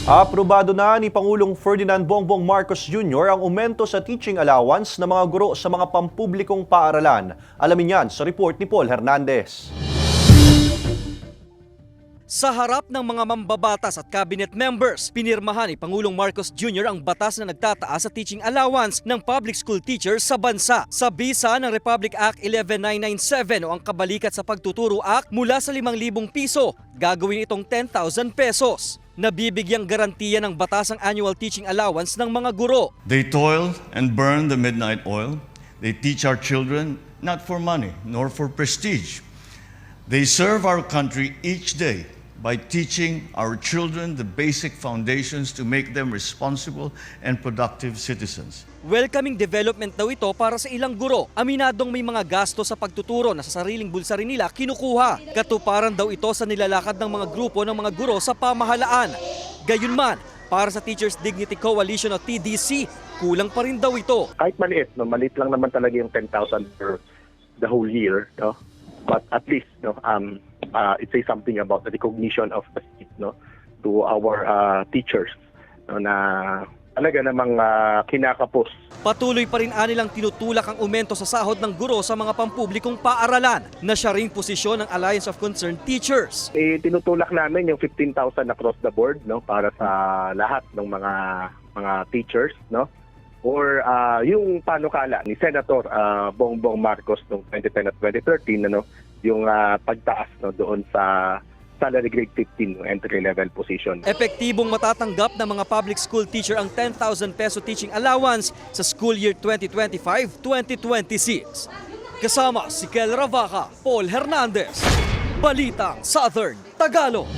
Aprobado na ni Pangulong Ferdinand Bongbong Marcos Jr. ang aumento sa teaching allowance ng mga guro sa mga pampublikong paaralan. Alamin yan sa report ni Paul Hernandez. Sa harap ng mga mambabatas at cabinet members, pinirmahan ni Pangulong Marcos Jr. ang batas na nagtataas sa teaching allowance ng public school teachers sa bansa. Sa bisa ng Republic Act 11997 o ang Kabalikat sa Pagtuturo Act, mula sa 5,000 piso, gagawin itong 10,000 pesos. Nabibigyang garantiya ng batas ang annual teaching allowance ng mga guro. They toil and burn the midnight oil. They teach our children not for money nor for prestige. They serve our country each day by teaching our children the basic foundations to make them responsible and productive citizens. Welcoming development daw ito para sa ilang guro. Aminadong may mga gasto sa pagtuturo na sa sariling bulsa rin nila kinukuha. Katuparan daw ito sa nilalakad ng mga grupo ng mga guro sa pamahalaan. Gayunman, para sa Teachers Dignity Coalition o TDC, kulang pa rin daw ito. Kahit maliit, no, maliit lang naman talaga yung 10,000 per the whole year, no? But at least, no, it says something about the recognition of the state, no, to our teachers, no, na talaga namang kinakapos. Patuloy pa rin anilang tinutulak ang aumento sa sahod ng guro sa mga pampublikong paaralan na siya ring posisyon ng Alliance of Concerned Teachers. Tinutulak namin yung 15,000 across the board, no, para sa lahat ng mga teachers, no. Or yung panukala ni Senator Bongbong Marcos noong 2010 at 2013, ano, yung pagtaas, no, doon sa salary grade 15, entry level position. Epektibong matatanggap ng mga public school teacher ang 10,000 peso teaching allowance sa school year 2025-2026. Kasama si Kel Ravaca, Paul Hernandez, Balitang Southern Tagalog.